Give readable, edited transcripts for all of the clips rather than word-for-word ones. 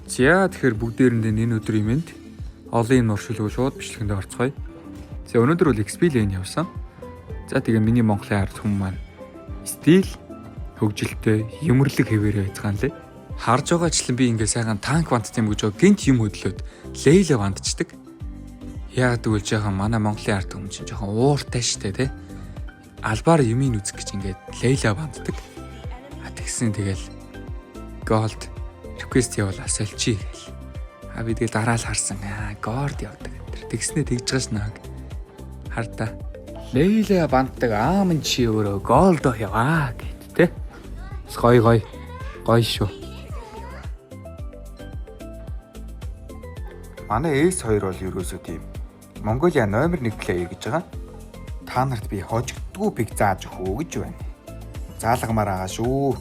За тэгэхээр бүгдээрэндээ энэ өдрийн мэнд олон нуршилгүй шууд бичлэгэнд орцгоё. За өнөөдөр бол XP lane явсан. За тэгээ миний Монголын ард хүмүүс маань стил хөгжилтэй юмрлэг хэвээрээ байцгаан лээ. Харж байгаачлан би ингээ сайхан танк банттай юм гэж гинт юм хөдлөөд лейлэ бандчдаг. Яагаад гэвэл жоохон манай Монголын ард хүмүүс чинь жоохон ууртай штэ тий. Албаар юмын үзэх гэж ингээд лейлэ банддаг. Тэгсэн тэгэл голд request явуулаа сольчи гэл. Би тэгэл дараа л харсан. Горд явдаг энэ. Тэгснээ тэгж байгаас нэг хардаа. Лейлэ банддаг аамн чи өөрөө голд яваа гэт те. Гой шүү. Манай S2 бол ерөөсөө тийм Монголиа номер 1 плеер гэж байгаа. Та нарт би хожигдгүй пик зааж өгөө гэж байна. Заалгамаар байгаа шүү.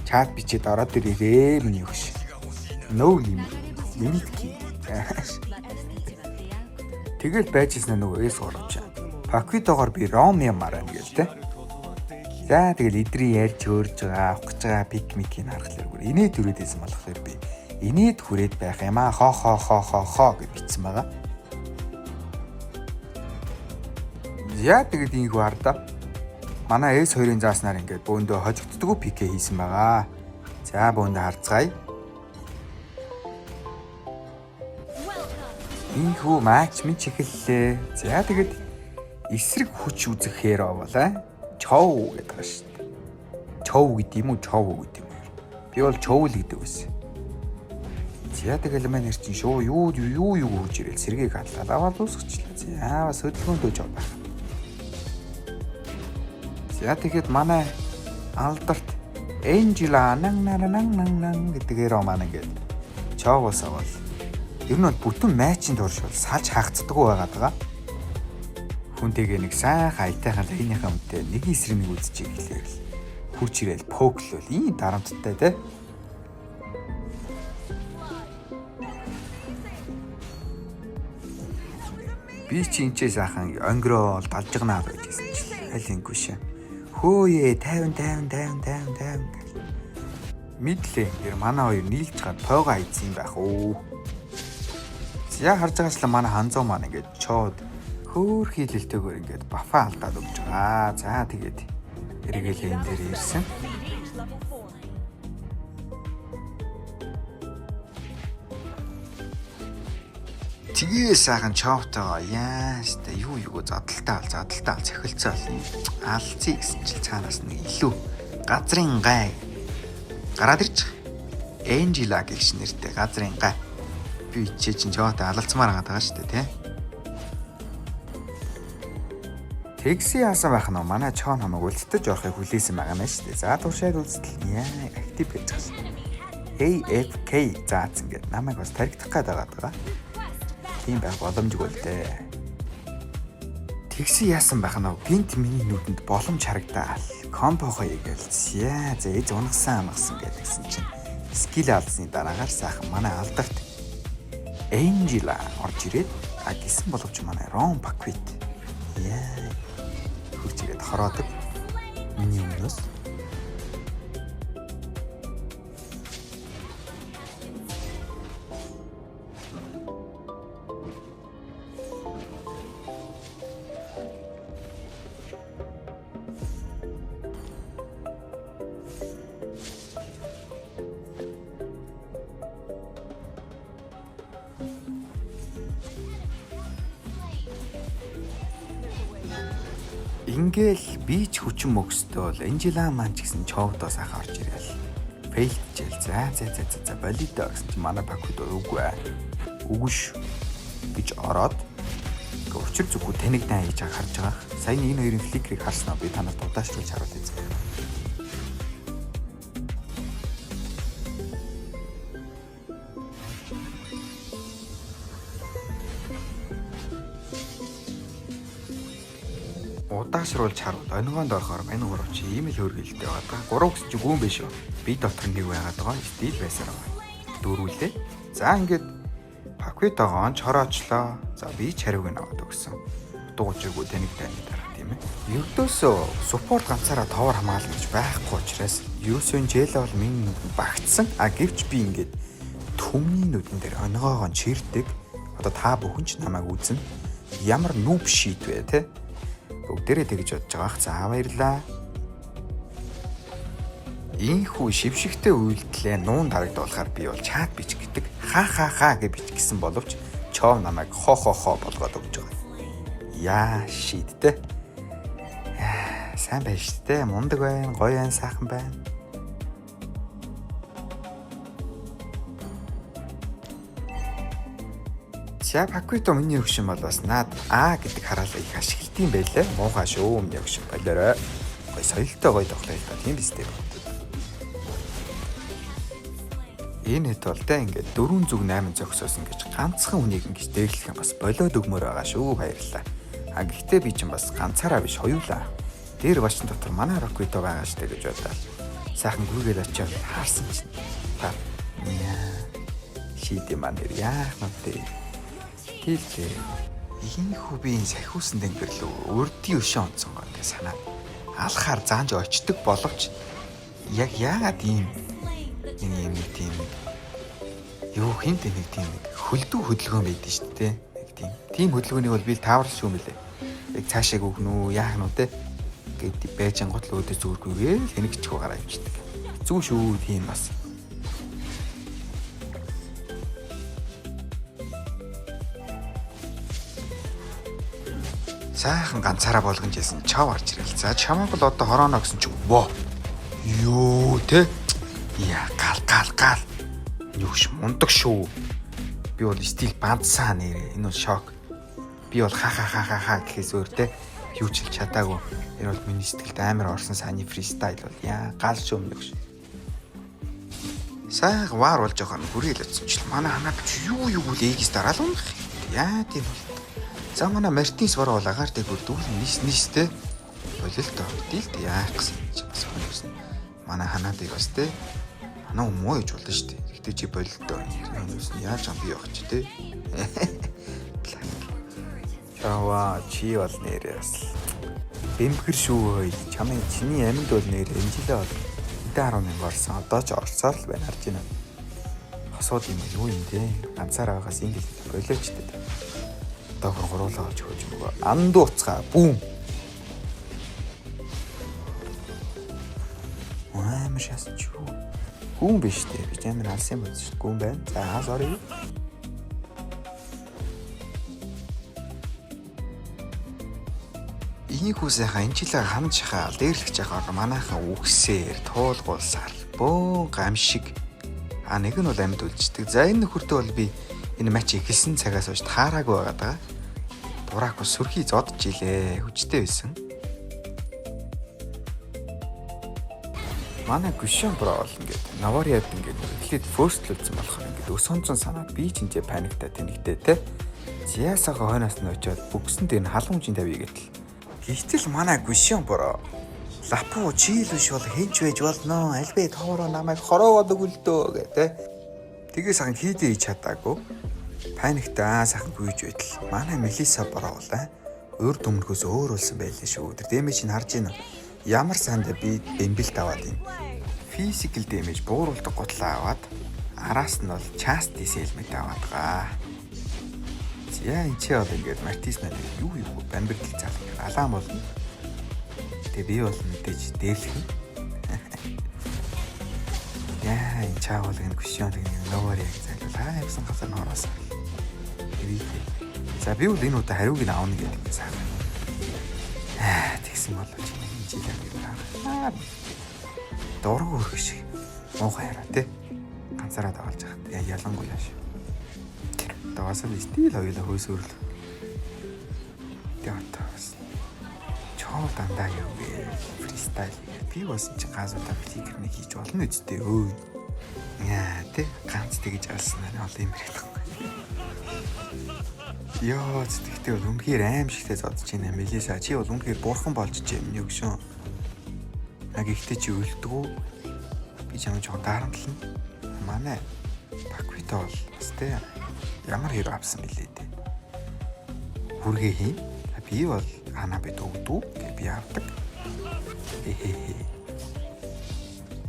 Чат бичээд ороод ирээрээ миний өгш. No limit key. Тэгэл байжсэн нөгөө S оруулж. Паквитогоор би ром ямаар юм гээл те. За тэгэл идрий ярьж хөөрж байгаа авах гэж байгаа пик микийг харахлаар бүр инээд түрээдсэн болохоор би инээд хүрээд байх юм аа хоо гэж бичсэн байгаа. За тэгээд ийгүү хардаа. Манай S2-ын зааснаар ингээд бөөндөө хожигддггүй пикэ хийсэн байгаа. За бөөндөө харцгаая. Ийгүү матч минь чиглэлээ. За тэгээд эсрэг хүч үзэхээр авалаа. Чов гэдэг байгаа шүү дээ. Чов гэдэг юм уу, чов гэдэг юм уу? Би бол чов л гэдэг байсан. За тэгэл маань нэр чинь шуу юу хурж ирэл сэргийг хадлаа. Аваад дуусгачлаа. За бас хөдөлгөөндөө жоо байх. За тэгэхэд манай алдарт Angela нан гэдгээр маань ингээд човоос авал. Ер нь бол бүтэн матчинд оршвол салж хаагддаг байгаад байгаа. Хүнтэйгээ нэг сайхан айтайхан лайныхаа үнтэй нэг эсрэг нэг үзчихээ гэлээ л хурж ирээл поклол ийм дарамттай те. Би чи энэ сайхан онгороо далжгнаа байжсэн чинь аль ингүй шээ. Хөөе 50 мэдлээ гэр манай хоёр нийлж гад тоогоо хайцсан юм байх уу. За харж байгаачлаа манай ханзуу маань ингээд чоод хөөр хийлэлтэйгээр ингээд бафа алдаад өгч байгаа. За тэгээд эргэлээ энэ дээр ирсэн. Тэгээ сайхан човтоо яаста юу задлтаа цохилцоо алцъя гэсэн чил цаанаас нэг илүү газрын гай гараад ирж Angela гэх нэртэй газрын гай би чи чинь човтой алалцмаар байгаа шүү дээ тий. Тэгси яасан байх нь манай чоо намайг үлдтэж орохыг хүлээсэн байгаа юм шүү дээ. За туршаад үзтэл актив гэж байна. AFK заасан гэдэг намайг бас таригдах гээд байгаа. Тийм байх боломжгүй л дээ. Тэгси яасан байх нь гинт миний нүдэнд боломж харагдаал. Компохоо игэлцээ. За ээж унагсан гэдгсэн чинь скил алдсны дараагаар сайхан манай алдарт Angela орж ирээд гисэн боловч манай Ron Paquet хурж ирээд хороодог миний өмнөөс. Ингээл би ч хүчин мөкстэй бол Angela маань ч гэсэн човдоо сайхан орж ирээл. Фейлчээл. За болидо гэсэн чи манай Paquet үгүй ш гэж ороод учир зүггүй танигдаа хийж харж байгаа. Саяны энэ хоёрын фликрийг харснаа би танад удаашруулж харуулъя гэсэн. Удаашруулж харуул онгоонд орохоор мань гурав чи ийм л хөргөлтэй байгаа. Гурав гэсэн чи гүн биш үү? Би дотор нэг байгаад байгаа. Стил байсаар байгаа. Дөрвөлээ. За ингээд Paquet-тоогоо чороочлоо. За би чарвыг наваад өгсөн. Дуугчаагүй танигтай дараа тийм ээ. Ердөөсөө support ганцаараа товор хамгаална гэж байхгүй учраас ерөөсөө Jela бол минь багтсан. Гэвч би ингээд төмний нүдэн дээр онгоогоо чирдэг. Одоо та бүхэн ч намайг үзнэ. Ямар нүб шийд вэ те? Бүгдээрээ тэгж бодож байгаах. За баярлаа. Ийхүү шившигтэй үйлдэлээ нуун дарагдуулахаар би бол чат бич гэдэг. Ха гэж бичсэн боловч чов намайг хо болгоод өгч байгаа. Яа шийдтэй. Сайн байж тээ. Мундаг байна, гоё байна, сайхан байна. За Паквито миний өгшин бол бас наад гэдэг хараалаа их ашигладаг юм байлээ. Муухай шүү миний өгшин болоорой. Гоё соёлтой гоё тоглоё л да. Тийм биз дээ. Энэ хэд бол та ингээд 4 зүг 8 зогсоос ингэж ганцхан хүнийг ингэж дээрлэх юм бас болоод өгмөр байгаа шүү. Баярлалаа. Гэхдээ би чинь бас ганцаараа биш хоёулаа. Дээр башин дотор манай Роквито байгаа штэ гэж бодлоо. Сайхан гүгээд очиод хаарсан чинь. Та шийдэ манер яах нүдээ. Хэлээ. Ийхүү би энэ сахиусан дэнгэрлөө өрдийн өшөө онцсон гоо гэж санаа. Алхаар заанж очдөг боловч яг яагаад ийм нэг тийм юу хинт нэг тийм хөлдөө хөдөлгөөн байдсан шүү дээ. Нэг тийм хөдөлгөөнийг бол би тааварлаж шүү мөлий. Яг цаашаа гүгнэ үү, яах нь үү те. Гэт байж ангууд л өөдөө зүрхгүйгээ хэнэгчгүй гараа явчихдаг. Зүг шүү тийм бас. Сайхан ганцаараа болгонжсэн чав гарч ирэл. За чамаг л одоо хорооно гэсэн чинь воо. Юу те. Яа гал. Юуш мундаг шүү. Би бол стил бандсаа нэрээ. Энэ бол шок. Би бол ха гэхээс өөр те юу ч хэл чадаагүй. Энэ бол миний сэтгэлд амар орсон саяны фристайл бол яа гал шүү юм гэж. Сайхан ваар болж байгаа нь хүрээлж очил. Манай ханаа бич юу л эгс дараал унах. Яа тийм бол. За манай Мартинс бороо бол агаар дээгүүр дүүл нийстэй болилдоо. Дийлд яах гэсэн чи бас хүмүүс. Манай ханаадыг бас те ханаа муу гэж болно шүү дээ. Гэхдээ чи болилдоо. Хүмүүс нь яаж юм би явах чи те. Чава чи бол нэрээ бас бэмбгэр шүү. Чамын чиний амьд бол нэрээ энэ жилээ бол 11 орсон. Одоо ч орсоор л байна харж байна. Хосууд юм юу юм те. Ганцаараа байгаас ингэ болооч те. Одоо гуруулаа авч хөөж юм уу? Андууцгаа бүүм. Амар шаасан ч юу? Гүн биш дээ. Би амар алсан юм байна шүү. Гүн байна. За sorry. Ийхүү сайхан энэ жилээ хамж шахаа дээрлэх жахаар манайхан үгсээр туулгуулсаар бөө гамшиг. Нэг нь бол амьд үлждэг. За энэ нөхөртөө бол би энэ матч эхэлсэн цагаас хойш таараагүй байгаа даа. Дураагүй сүрхий зодж илээ. Хүчтэй байсан. Манай Гүшэн Бро бол ингээд Навариад ингээд эхлээд ферстлүүлсэн болохоор ингээд өсөнцөн санаад би ч энэ паниктай тэнэгтэй те. Зяасаага хойноос нь очиод бүгсэнд энэ халамжийн тавья гэтэл. Гэтэл манай Гүшэн Бро лапу чийл биш бол хинч байж болно. Альбэ тоороо намайг хороогоод өгөлдөө гэдэг. Тэгээ сайхан хийдэй чадаагүй. Паниктаа сайхан гүйж байтал манай Мелиса Броолаа өөр төмөрхөөс өөр болсон байлээ шүү. Тэр дэмэж нь харж байна. Ямар санд би бэмбэлт аваад юм. Physical damage бууруулдаг гутлаа аваад араас нь бол chastity helmet аваад байгаа. Яа энэ ч бол ингээд Мартис маань юу бамбэрдэл заах алаам болно. Тэгээ би бол мэдээж дээрлэх юм. Яа энэ чаавал энэ Гүшэн нөөр яг зайлуулаа явсан газар нороос. За би бол энэ удаа хариуг нь аавна гэдэг сайн. Тэгсэн болов чи энэ жилээр байна. Дург өргөх шиг муухай хараа тий. Ганцаараа давалж байгаа. Ялангуяа ш. Даваасаа стил хоёулаа хөөсөөрл. Тэгээс чоо дандаа юу вэ? Фристайл. Би бас чи газуудаа фликер нэг хийж болно үсттэй өө. Яа тий ганц тэгж алсан аа ол юм яриад байгаа. Яа тэгтээ бол үнэхээр аим шигтэй зодож байна. Мелиса чи бол үнэхээр бурхан болж чинь юм өгшөө. Гэхдээ чи үлдэггүй. Би чамд жоо дарамтлана. Манай Паквито бол бас тий ямар хэрэг авсан билээ дээ. Хүргээ хийн. Би бол ханаа бит өгдөө гэж би авдаг.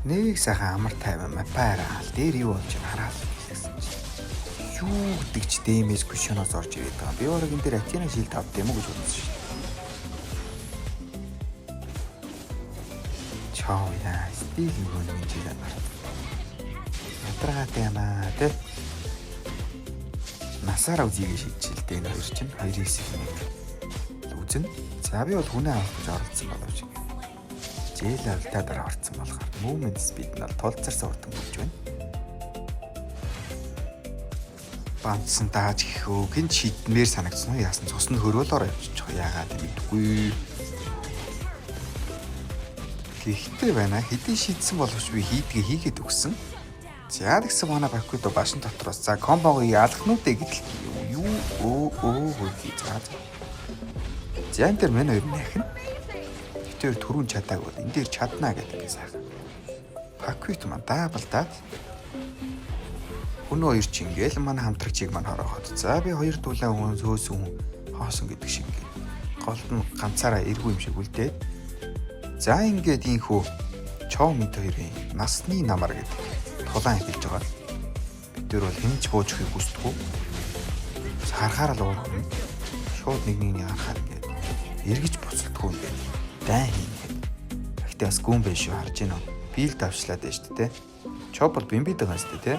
Нэг сайхан амар тайван мапаараа дээр юу болж хараад гэсэн чи. юу гэдэг ч дэмэж кушоноос орж ирээд байгаа. Би өөрөө энэ дээр Атина шилд авд юм уу гэж бодсон шүү дээ. Чоо яа, стил нөгөө нэг жилээ гарт. Ядаргаатай юм аа те. Насаараа үзье гэж шийдчихэлтэй энэ хоёр чинь 2 хэсэг юм. Үзэн. За би бол хүнээ авах гэж оролцсон боловч. Жээл авалтаа дараа орцсон болохоор movement speed нь тулцарсан урдан болж байна. Бандсан дааж гэхөө гин шийдмээр санагдсан уу? Яасан цусны хөрөөлөөр явчих. Яагаад мэдгүй. Гэхдээ байна. Хэдий шийдсэн боловч би хийдгээ хийгээд өгсөн. За тэгсэн манай Бакудо башин дотроос за комбогоо ялахнуудэ гэдэл юу хөөе за. За энэ дээр мэн хоёр нэхэн. Тэр түрүүн чадаагүй бол энэ дээр чаднаа гэдэг сайхан. Бакудо маань даабалдаад хүн хоёр ч ингээл манай хамтрагчийг маань хорооход. За би хоёр дулаан хүн сөөсөн хоосон гэдэг шиг ингээд голд нь ганцаараа эргүү юм шиг үлдээд. За ингээд ийхүү чоо мэд хоёрын насны намар гэдэг тулаан хэлж байгаа. Бид нар бол хэмж буужхыг хүсдэг үү? Харахаар л уурна. Шууд нэг харахаар ингээд эргэж буцалдгүй ингээд дай хийгээд. Гэхдээ бас гүн байх шүү харж гинөө. Би л давшлаад байж тээ. Чоо бол бимбид байгаа сте тээ.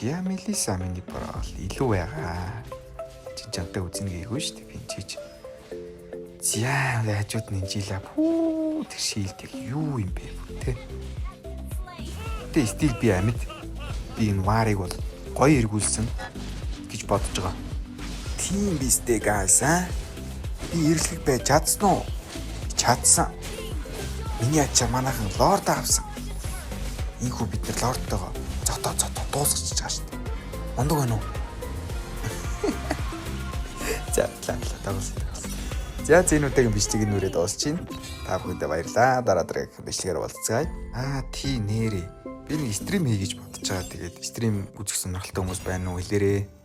Я Мелиса миний борол илүү байгаа. Чинчантай үзнэ гээгүй шүү дээ. Пинчиж. За хажууд нь жилаа. Тэр шилдэг юу юм бэ те. Тэ стил би амьд. Би энэ варыг бол гоё эргүүлсэн гэж бодож байгаа. Тийм бистэй гайс аа. Би эрлэг байж чадсан уу? Чадсан. Миний ачаа манайхан лорд авсан. Ийхүү бид нар лордтойгоо зотоо дуусгач байгаа шүү дээ. Ундаг байна уу? За тагс. За зэнүүдийн бичлэгийг нүрээ дуусчихин. Та бүхэндээ баярлалаа. Дараа бичлэгээр уулзцгаая. Тий нэрээ. Би нэг стрим хий гэж бодож байгаа. Тэгээд стрим үзэх сонирхолтой хүмүүс байна уу хэлээрээ.